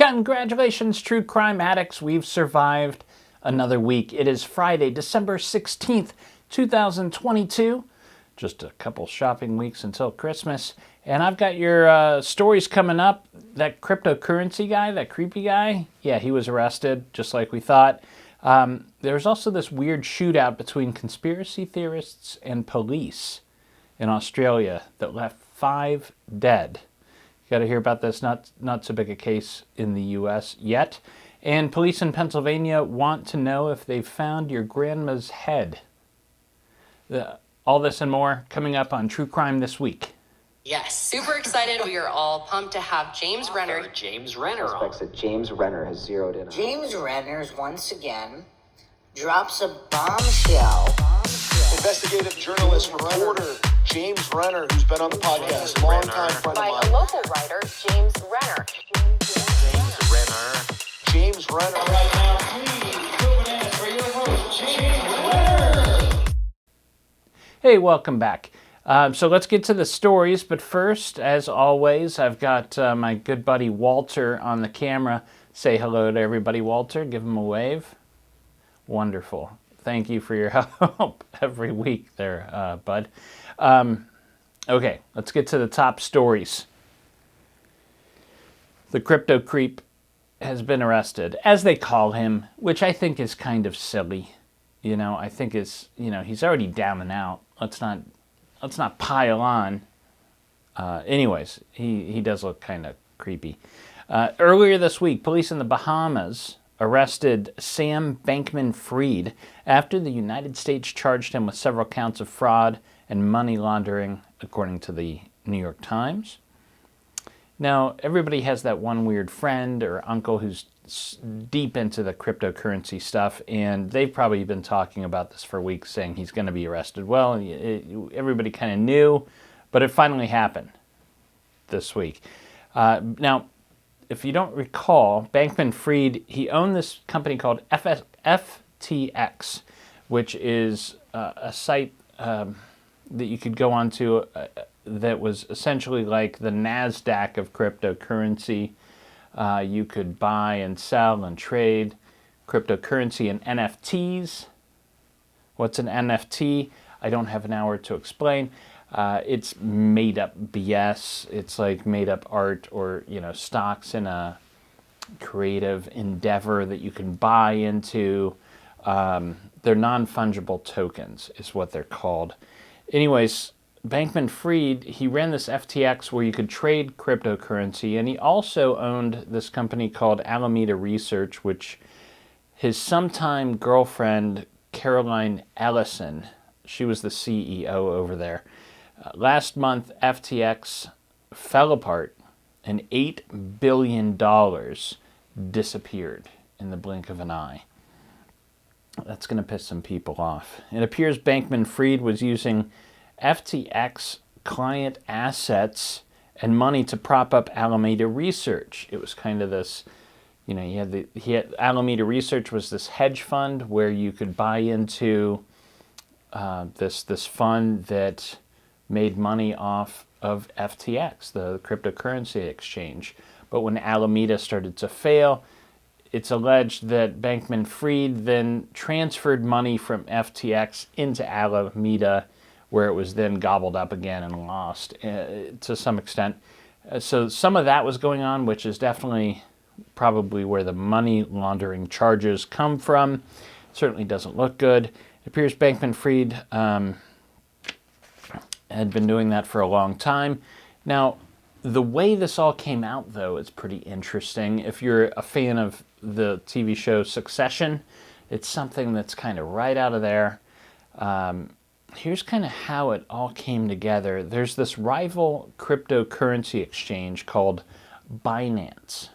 Congratulations, true crime addicts. We've survived another week. It is Friday, December 16th, 2022. Just a couple shopping weeks until Christmas. And I've got your stories coming up. That cryptocurrency guy, that creepy guy, yeah, he was arrested, just like we thought. There's also this weird shootout between conspiracy theorists and police in Australia that left 5 dead. You got to hear about this. Not so big a case in the U.S. yet. And police in Pennsylvania want to know if they've found your grandma's head. All this and more coming up on True Crime This Week. Yes, super excited. We are all pumped to have James Renner. James Renner Suspects that James Renner has zeroed in on. James Renner once again drops a bombshell. Investigative journalist, reporter James Renner, who's been on the podcast, longtime friend of By mine. a local writer, James Renner. James Renner. James Renner. Right now, please put an answer for your host, James Renner. Hey, welcome back. So let's get to the stories, but first, as always, I've got my good buddy Walter on the camera. Say hello to everybody, Walter. Give him a wave. Wonderful. Thank you for your help every week there, bud. Okay, let's get to the top stories. The crypto creep has been arrested, as they call him, which I think is kind of silly. I think he's already down and out. Let's not pile on. Anyways, he does look kind of creepy. Earlier this week, police in the Bahamas arrested Sam Bankman-Fried after the United States charged him with several counts of fraud and money laundering, according to the New York Times. Now, everybody has that one weird friend or uncle who's deep into the cryptocurrency stuff, and they've probably been talking about this for weeks, saying he's going to be arrested. Well, everybody kind of knew, but it finally happened this week. Now, if you don't recall, Bankman-Fried, he owned this company called FTX, which is a site that you could go onto that was essentially like the NASDAQ of cryptocurrency. You could buy and sell and trade cryptocurrency and NFTs. What's an NFT? I don't have an hour to explain. It's made up BS. It's like made up art or, stocks in a creative endeavor that you can buy into. They're non-fungible tokens is what they're called. Anyways, Bankman-Fried, he ran this FTX where you could trade cryptocurrency, and he also owned this company called Alameda Research, which his sometime girlfriend, Caroline Ellison, she was the CEO over there. Last month, FTX fell apart, and $8 billion disappeared in the blink of an eye. That's going to piss some people off. It appears Bankman-Fried was using FTX client assets and money to prop up Alameda Research. It was kind of this, he had Alameda Research was this hedge fund where you could buy into this fund that made money off of FTX, the cryptocurrency exchange. But when Alameda started to fail, it's alleged that Bankman-Fried then transferred money from FTX into Alameda, where it was then gobbled up again and lost to some extent. So some of that was going on, which is definitely probably where the money laundering charges come from. Certainly doesn't look good. It appears Bankman-Fried had been doing that for a long time. Now, the way this all came out, though, is pretty interesting. If you're a fan of the TV show Succession, it's something that's kind of right out of there. Here's kind of how it all came together. There's this rival cryptocurrency exchange called Binance.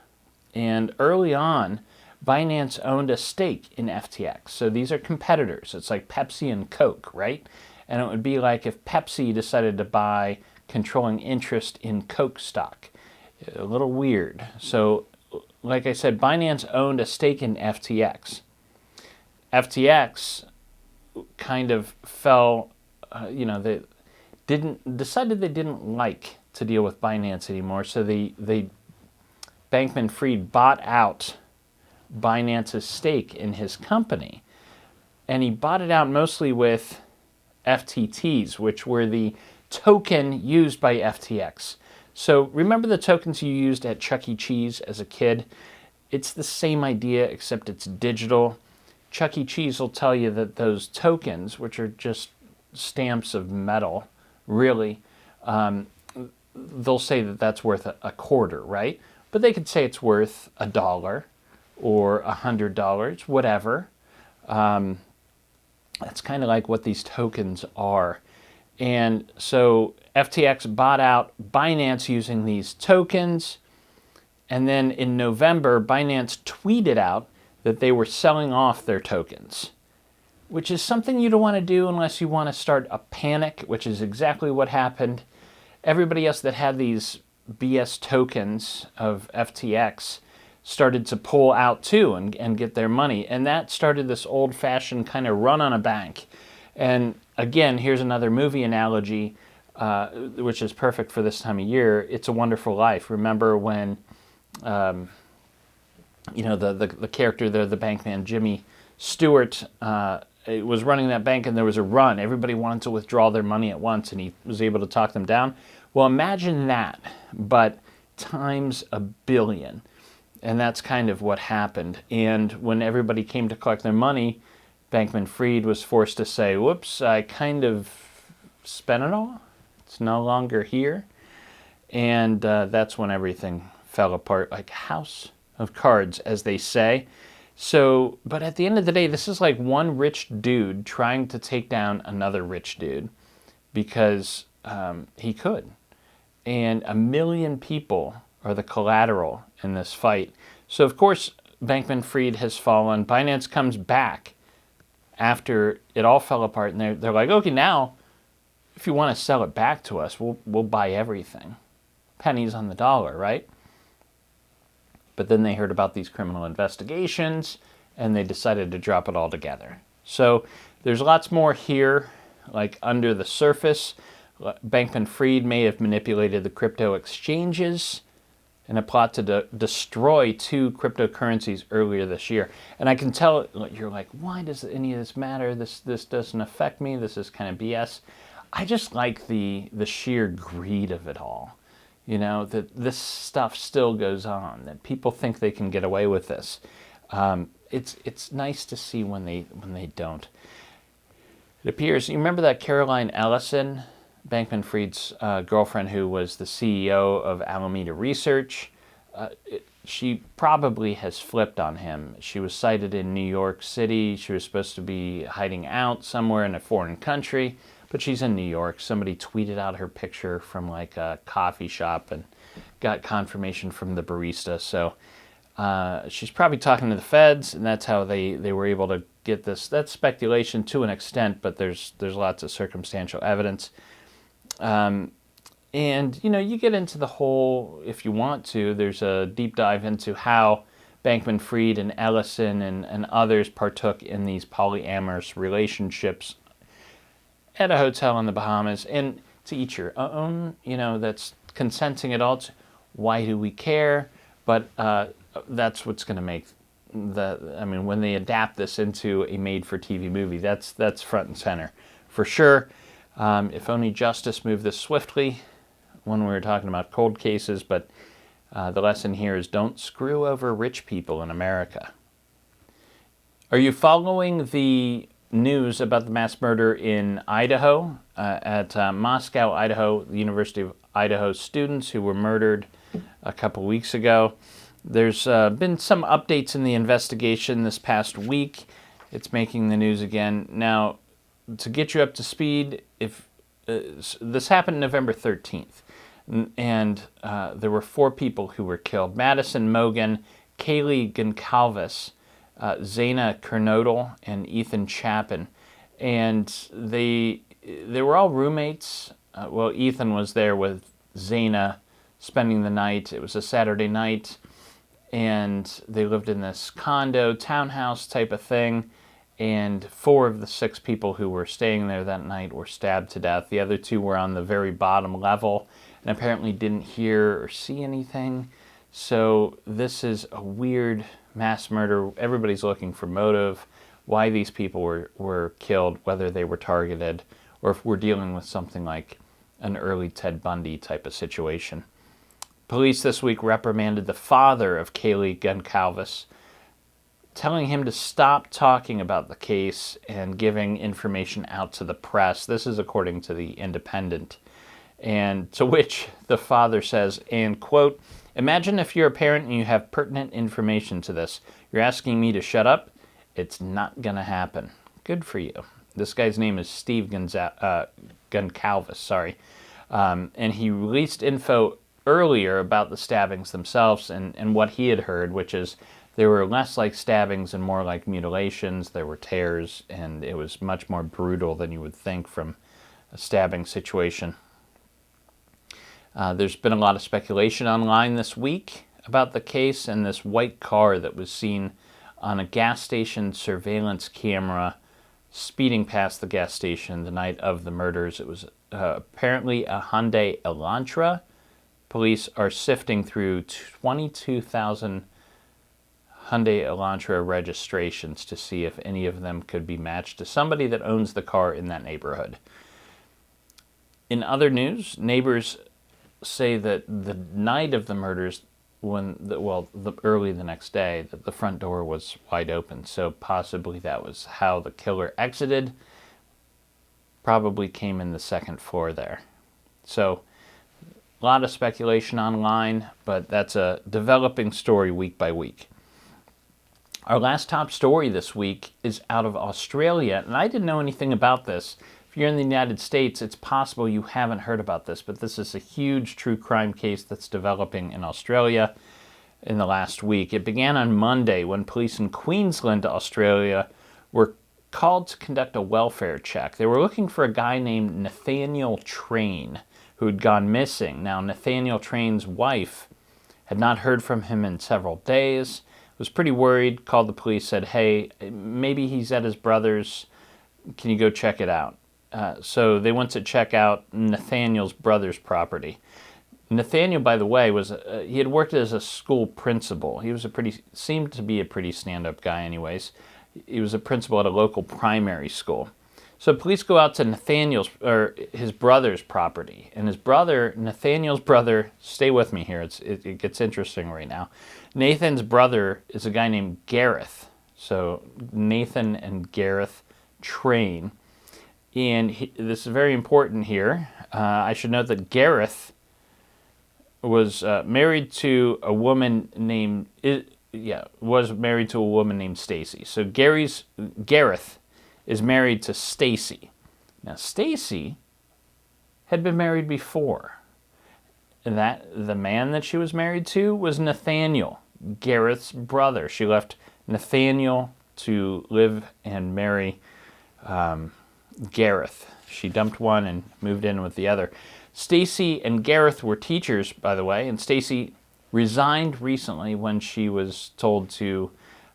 And early on, Binance owned a stake in FTX. So these are competitors. It's like Pepsi and Coke, right? And it would be like if Pepsi decided to buy controlling interest in Coke stock. A little weird. So, like I said, Binance owned a stake in FTX. FTX kind of fell, they decided they didn't like to deal with Binance anymore, so they Bankman-Fried bought out Binance's stake in his company. And he bought it out mostly with FTTs, which were the token used by FTX. So remember the tokens you used at Chuck E. Cheese as a kid? It's the same idea, except it's digital. Chuck E. Cheese will tell you that those tokens, which are just stamps of metal, really, they'll say that that's worth a quarter, right? But they could say it's worth $1 or $100, whatever. That's kind of like what these tokens are. And so FTX bought out Binance using these tokens. And then in November, Binance tweeted out that they were selling off their tokens, which is something you don't want to do unless you want to start a panic, which is exactly what happened. Everybody else that had these BS tokens of FTX started to pull out too and get their money. And that started this old-fashioned kind of run on a bank. And again, here's another movie analogy, which is perfect for this time of year. It's a Wonderful Life. Remember when, the character there, the bankman, Jimmy Stewart, was running that bank and there was a run. Everybody wanted to withdraw their money at once and he was able to talk them down. Well, imagine that, but times a billion. And that's kind of what happened. And when everybody came to collect their money, Bankman-Fried was forced to say, whoops, I kind of spent it all. It's no longer here. And that's when everything fell apart like a house of cards, as they say. So, but at the end of the day, this is like one rich dude trying to take down another rich dude because he could. And 1 million people are the collateral in this fight. So, of course, Bankman-Fried has fallen. Binance comes back after it all fell apart, and they're like, okay, now, if you want to sell it back to us, we'll buy everything. Pennies on the dollar, right? But then they heard about these criminal investigations, and they decided to drop it all together. So there's lots more here, like under the surface. Bankman-Fried may have manipulated the crypto exchanges in a plot to destroy 2 cryptocurrencies earlier this year. And I can tell you're like, why does any of this matter? This doesn't affect me. This is kind of BS. I just like the sheer greed of it all. You know, that this stuff still goes on, that people think they can get away with this. It's nice to see when they don't. It appears, you remember that Caroline Ellison, Bankman-Fried's girlfriend, who was the CEO of Alameda Research? She probably has flipped on him. She was cited in New York City. She was supposed to be hiding out somewhere in a foreign country, but she's in New York. Somebody tweeted out her picture from like a coffee shop and got confirmation from the barista. So she's probably talking to the feds, and that's how they were able to get this. That's speculation to an extent, but there's lots of circumstantial evidence. And, you get into the whole, if you want to, there's a deep dive into how Bankman-Fried and Ellison and others partook in these polyamorous relationships at a hotel in the Bahamas. And to each your own, that's consenting adults. Why do we care? But that's what's going to make when they adapt this into a made-for-TV movie, that's front and center for sure. If only justice moved this swiftly when we were talking about cold cases, but the lesson here is don't screw over rich people in America. Are you following the news about the mass murder in Idaho, at Moscow, Idaho, the University of Idaho students who were murdered a couple weeks ago? There's been some updates in the investigation this past week. It's making the news again. Now, to get you up to speed, if this happened November 13th, and there were 4 people who were killed: Madison Mogan, Kaylee Goncalves, Zaina Kernodle, and Ethan Chapin. And they were all roommates. Ethan was there with Zaina, spending the night. It was a Saturday night, and they lived in this condo, townhouse type of thing. And 4 of the 6 people who were staying there that night were stabbed to death. The other 2 were on the very bottom level and apparently didn't hear or see anything. So this is a weird mass murder. Everybody's looking for motive, why these people were killed, whether they were targeted, or if we're dealing with something like an early Ted Bundy type of situation. Police this week reprimanded the father of Kaylee Goncalves, telling him to stop talking about the case and giving information out to the press. This is according to the Independent. And to which the father says, and quote, "Imagine if you're a parent and you have pertinent information to this. You're asking me to shut up? It's not going to happen." Good for you. This guy's name is Steve Goncalves, and he released info earlier about the stabbings themselves and what he had heard, which is they were less like stabbings and more like mutilations. There were tears, and it was much more brutal than you would think from a stabbing situation. There's been a lot of speculation online this week about the case and this white car that was seen on a gas station surveillance camera speeding past the gas station the night of the murders. It was apparently a Hyundai Elantra. Police are sifting through 22,000 Hyundai Elantra registrations to see if any of them could be matched to somebody that owns the car in that neighborhood. In other news, neighbors say that the night of the murders, early the next day, that the front door was wide open. So possibly that was how the killer exited. Probably came in the second floor there. So a lot of speculation online, but that's a developing story week by week. Our last top story this week is out of Australia, and I didn't know anything about this. If you're in the United States, it's possible you haven't heard about this, but this is a huge true crime case that's developing in Australia in the last week. It began on Monday when police in Queensland, Australia, were called to conduct a welfare check. They were looking for a guy named Nathaniel Train, who had gone missing. Now, Nathaniel Train's wife had not heard from him in several days, was pretty worried, called the police, said, "Hey, maybe he's at his brother's. Can you go check it out?" So they went to check out Nathaniel's brother's property. Nathaniel, by the way, he had worked as a school principal. He was seemed to be a pretty stand-up guy anyways. He was a principal at a local primary school. So police go out to his brother's property. And Nathaniel's brother, stay with me here, it gets interesting right now. Nathan's brother is a guy named Gareth. So Nathan and Gareth Train. And this is very important here. I should note that Gareth was married to a woman named Stacey. So Gareth is married to Stacey. Now Stacey had been married before. That the man that she was married to was Nathaniel, Gareth's brother. She left Nathaniel to live and marry Gareth. She dumped one and moved in with the other. Stacey and Gareth were teachers, by the way, and Stacey resigned recently when she was told to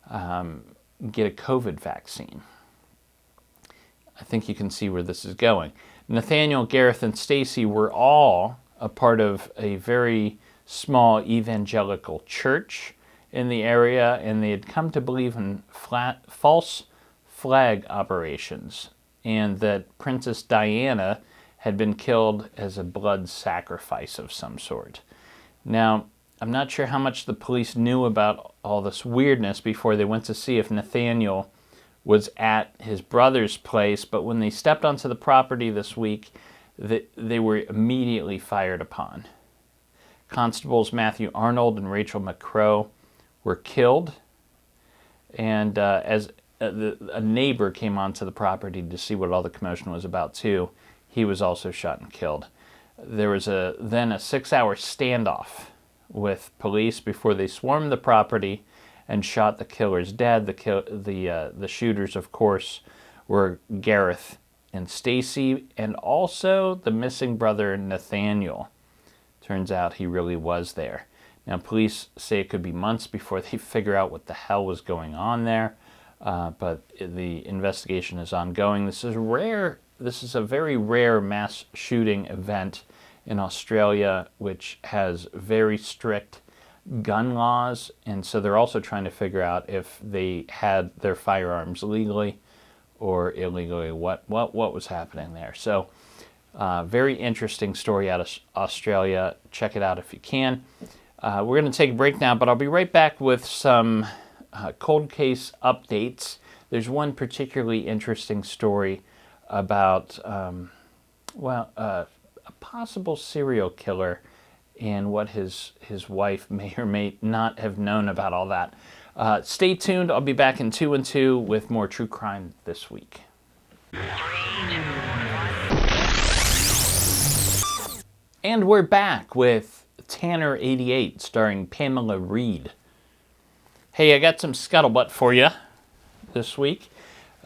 get a COVID vaccine. I think you can see where this is going. Nathaniel, Gareth, and Stacey were all a part of a very small evangelical church in the area, and they had come to believe in false flag operations, and that Princess Diana had been killed as a blood sacrifice of some sort. Now, I'm not sure how much the police knew about all this weirdness before they went to see if Nathaniel was at his brother's place, but when they stepped onto the property this week, they were immediately fired upon. Constables Matthew Arnold and Rachel McCrow were killed, and as a neighbor came onto the property to see what all the commotion was about too, he was also shot and killed. There was then a 6-hour standoff with police before they swarmed the property and shot the killers dead. The shooters, of course, were Gareth and Stacey, and also the missing brother Nathaniel. Turns out he really was there. Now, police say it could be months before they figure out what the hell was going on there, but the investigation is ongoing. This is rare. This is a very rare mass shooting event in Australia, which has very strict gun laws, and so they're also trying to figure out if they had their firearms legally or illegally, what was happening there. So very interesting story out of Australia. Check it out if you can. We're going to take a break now, but I'll be right back with some cold case updates. There's one particularly interesting story about, a possible serial killer and what his wife may or may not have known about all that. Stay tuned. I'll be back in 2 and 2 with more true crime this week. And we're back with Tanner 88 starring Pamela Reed. Hey, I got some scuttlebutt for you this week.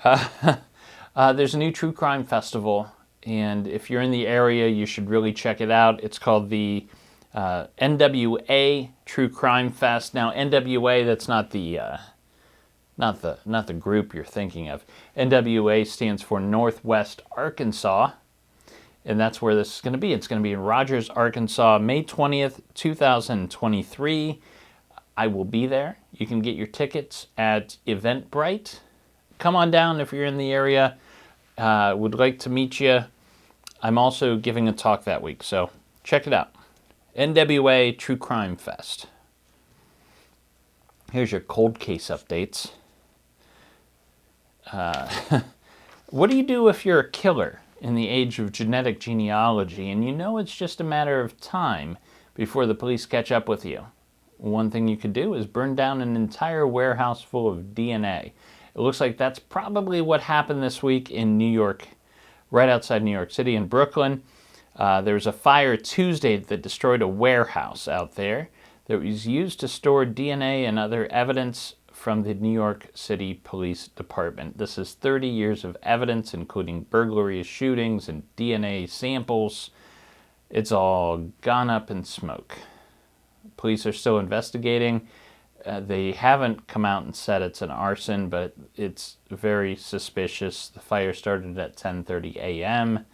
There's a new true crime festival, and if you're in the area, you should really check it out. It's called the NWA True Crime Fest. Now, NWA, that's not the group you're thinking of. NWA stands for Northwest Arkansas, and that's where this is going to be. It's going to be in Rogers, Arkansas, May 20th, 2023. I will be there. You can get your tickets at Eventbrite. Come on down if you're in the area. Would like to meet you. I'm also giving a talk that week, so check it out. NWA True Crime Fest. Here's your cold case updates. What do you do if you're a killer in the age of genetic genealogy and you know it's just a matter of time before the police catch up with you? One thing you could do is burn down an entire warehouse full of DNA. It looks like that's probably what happened this week in New York, right outside New York City in Brooklyn. There was a fire Tuesday that destroyed a warehouse out there that was used to store DNA and other evidence from the New York City Police Department. This is 30 years of evidence, including burglary, shootings, and DNA samples. It's all gone up in smoke. Police are still investigating. They haven't come out and said it's an arson, but it's very suspicious. The fire started at 10:30 a.m.,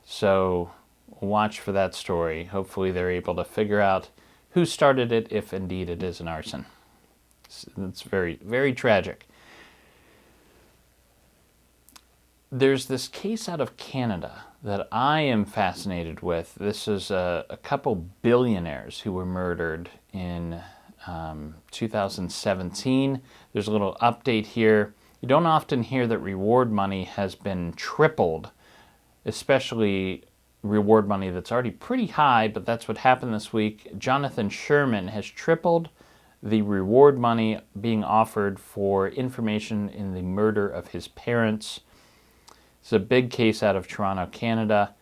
so watch for that story. Hopefully they're able to figure out who started it, if indeed it is an arson. It's very, very tragic. There's this case out of Canada that I am fascinated with. This is a couple billionaires who were murdered in 2017. There's a little update here. You don't often hear that reward money has been tripled, especially reward money that's already pretty high, but that's what happened this week. Jonathan Sherman has tripled the reward money being offered for information in the murder of his parents. It's a big case out of Toronto, Canada.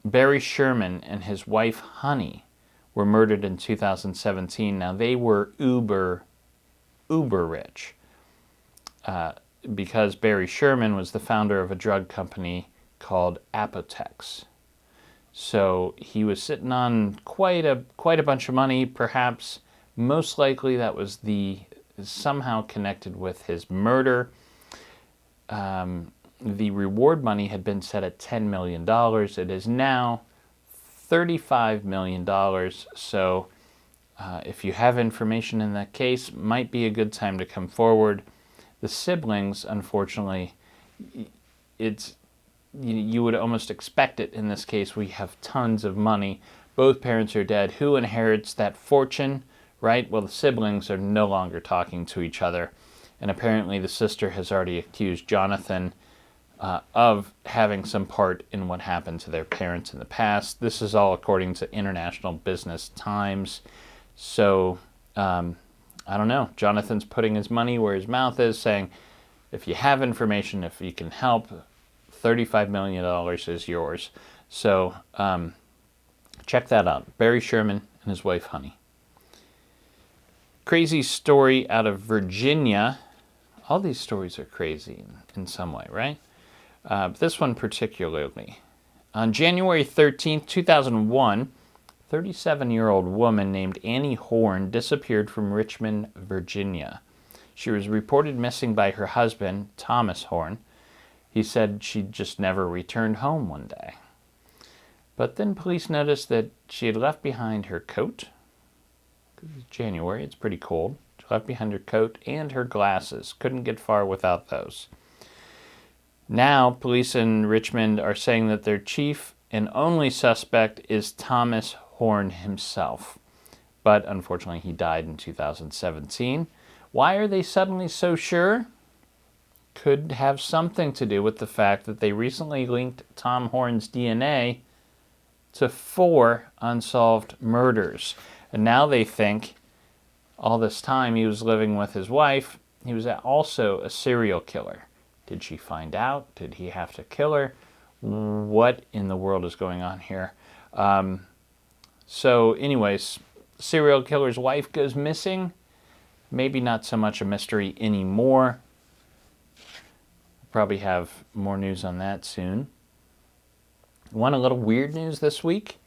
Barry Sherman and his wife, Honey, were murdered in 2017. Now, they were uber rich because Barry Sherman was the founder of a drug company called Apotex. So he was sitting on quite a bunch of money, perhaps. Most likely that was somehow connected with his murder. The reward money had been set at $10 million. It is now $35 million. So if you have information in that case, might be a good time to come forward. The siblings, unfortunately, you would almost expect it in this case. We have tons of money. Both parents are dead. Who inherits that fortune, right? Well, the siblings are no longer talking to each other. And apparently the sister has already accused Jonathan of having some part in what happened to their parents in the past. This is all according to International Business Times. So, I don't know. Jonathan's putting his money where his mouth is, saying, if you have information, if you can help, $35 million is yours. So check that out. Barry Sherman and his wife, Honey. Crazy story out of Virginia. All these stories are crazy in some way, right? But this one particularly. On January 13th, 2001, 37-year-old woman named Annie Horn disappeared from Richmond, Virginia. She was reported missing by her husband, Thomas Horn. He said she just never returned home one day. But then police noticed that she had left behind her coat, It's January, it's pretty cold. She left behind her coat and her glasses. Couldn't get far without those. Now, police in Richmond are saying that their chief and only suspect is Thomas Horn himself. But unfortunately, he died in 2017. Why are they suddenly so sure? Could have something to do with the fact that they recently linked Tom Horn's DNA to 4 unsolved murders. And now they think all this time he was living with his wife, he was also a serial killer. Did she find out? Did he have to kill her? What in the world is going on here? So anyways, serial killer's wife goes missing. Maybe not so much a mystery anymore. Probably have more news on that soon. Want a little weird news this week?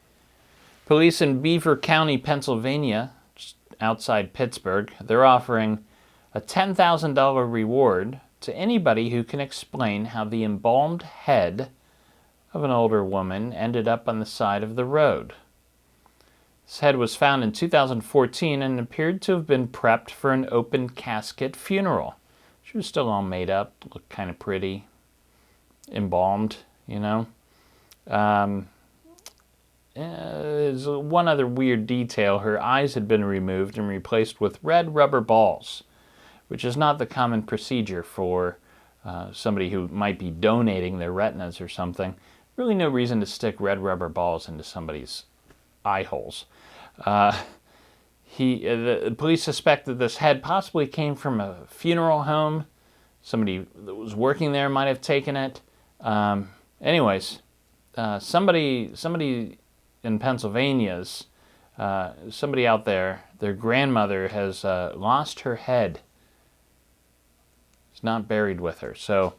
Police in Beaver County, Pennsylvania, just outside Pittsburgh, they're offering a $10,000 reward to anybody who can explain how the embalmed head of an older woman ended up on the side of the road. This head was found in 2014 and appeared to have been prepped for an open casket funeral. She was still all made up, looked kind of pretty, embalmed, you know. There's one other weird detail. Her eyes had been removed and replaced with red rubber balls, which is not the common procedure for somebody who might be donating their retinas or something. Really no reason to stick red rubber balls into somebody's eye holes. The police suspect that this head possibly came from a funeral home. Somebody that was working there might have taken it. Somebody in Pennsylvania's, somebody out there, their grandmother has lost her head. It's not buried with her. So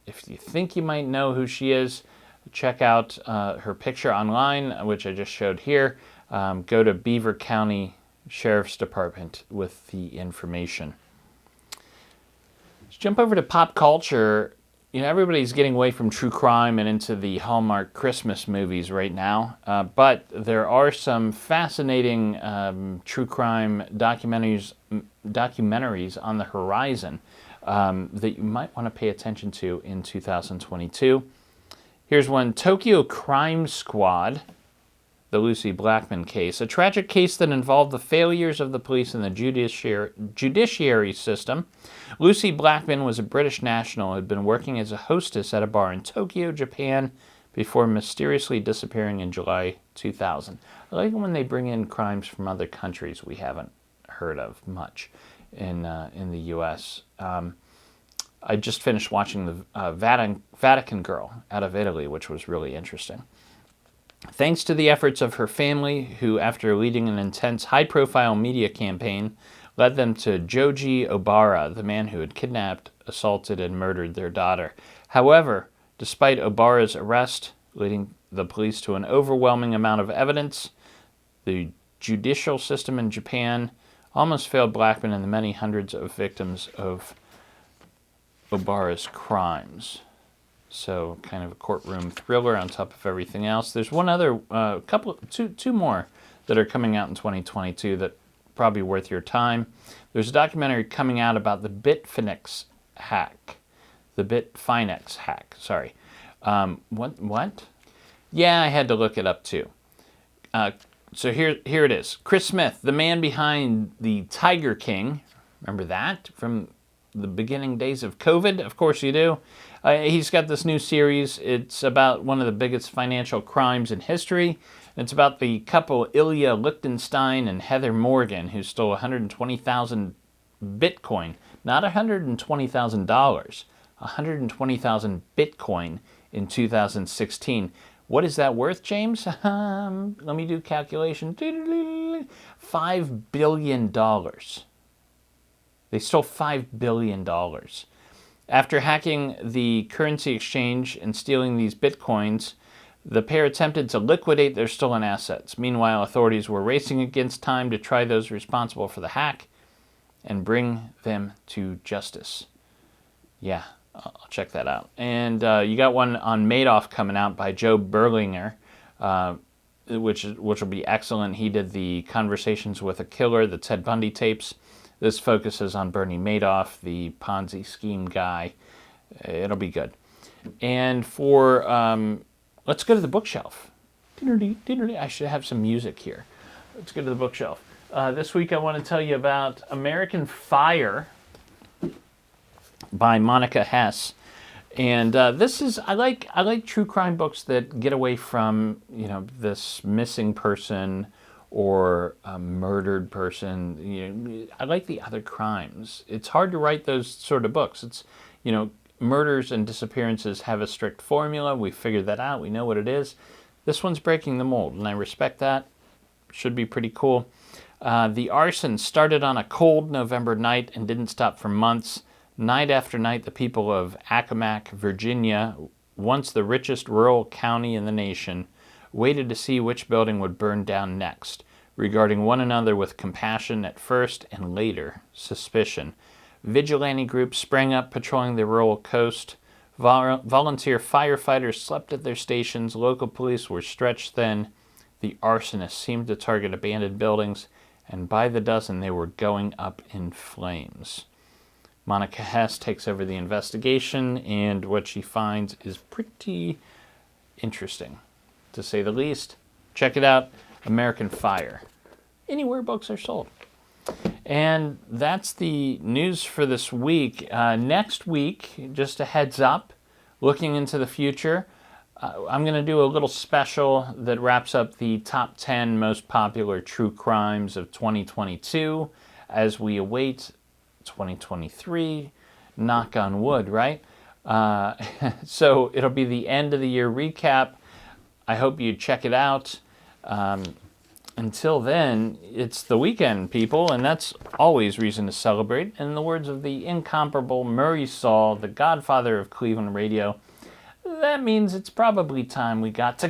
if you think you might know who she is, check out her picture online, which I just showed here. Go to Beaver County Sheriff's Department with the information. Let's jump over to pop culture. You know, everybody's getting away from true crime and into the Hallmark Christmas movies right now. But there are some fascinating true crime documentaries on the horizon that you might want to pay attention to in 2022. Here's one, Tokyo Crime Squad, the Lucy Blackman case, a tragic case that involved the failures of the police and the judiciary system. Lucy Blackman was a British national who had been working as a hostess at a bar in Tokyo, Japan, before mysteriously disappearing in July 2000. I like when they bring in crimes from other countries we haven't heard of much in the U.S. I just finished watching the Vatican Girl out of Italy, which was really interesting. Thanks to the efforts of her family, who, after leading an intense, high-profile media campaign, led them to Joji Obara, the man who had kidnapped, assaulted, and murdered their daughter. However, despite Obara's arrest, leading the police to an overwhelming amount of evidence, the judicial system in Japan almost failed Blackman and the many hundreds of victims of Obara's crimes. So, kind of a courtroom thriller on top of everything else. There's one other, two more that are coming out in 2022 that probably worth your time. There's a documentary coming out about the Bitfinex hack. Sorry. What? Yeah, I had to look it up too. So here it is. Chris Smith, the man behind the Tiger King. Remember that from the beginning days of COVID? Of course you do. He's got this new series. It's about one of the biggest financial crimes in history. It's about the couple Ilya Lichtenstein and Heather Morgan, who stole 120,000 Bitcoin. Not $120,000. 120,000 Bitcoin in 2016. What is that worth, James? Let me do calculation. $5 billion. They stole $5 billion. After hacking the currency exchange and stealing these bitcoins, the pair attempted to liquidate their stolen assets. Meanwhile, authorities were racing against time to try those responsible for the hack and bring them to justice. Yeah, I'll check that out. And you got one on Madoff coming out by Joe Berlinger. which will be excellent. He did the Conversations with a Killer, the Ted Bundy tapes. This focuses on Bernie Madoff, the Ponzi scheme guy. It'll be good. And for, let's go to the bookshelf. I should have some music here. Let's go to the bookshelf. This week I want to tell you about American Fire by Monica Hess. And this is, I like true crime books that get away from, this missing person or a murdered person. I like the other crimes. It's hard to write those sort of books. It's, murders and disappearances have a strict formula. We figured that out. We know what it is. This one's breaking the mold, and I respect that. Should be pretty cool. The arson started on a cold November night and didn't stop for months. Night after night, the people of Accomack, Virginia, once the richest rural county in the nation, waited to see which building would burn down next, regarding one another with compassion at first and later suspicion. Vigilante groups sprang up patrolling the rural coast. Volunteer firefighters slept at their stations. Local police were stretched thin. The arsonists seemed to target abandoned buildings, and by the dozen they were going up in flames. Monica Hess takes over the investigation, and what she finds is pretty interesting, to say the least. Check it out, American Fire. Anywhere books are sold. And that's the news for this week. Next week, just a heads up, looking into the future, I'm going to do a little special that wraps up the top 10 most popular true crimes of 2022 as we await 2023. Knock on wood, right? So it'll be the end of the year recap. I hope you check it out. Until then, it's the weekend, people, and that's always reason to celebrate. In the words of the incomparable Murray Saul, the godfather of Cleveland radio, that means it's probably time we gotta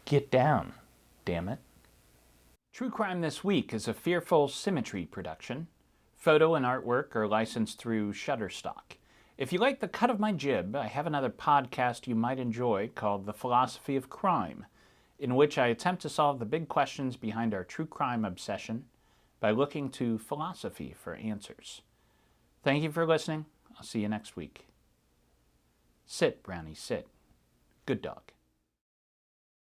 get down, damn it. True Crime This Week is a Fearful Symmetry production. Photo and artwork are licensed through Shutterstock. If you like the cut of my jib, I have another podcast you might enjoy called The Philosophy of Crime, in which I attempt to solve the big questions behind our true crime obsession by looking to philosophy for answers. Thank you for listening. I'll see you next week. Sit, Brownie, sit. Good dog.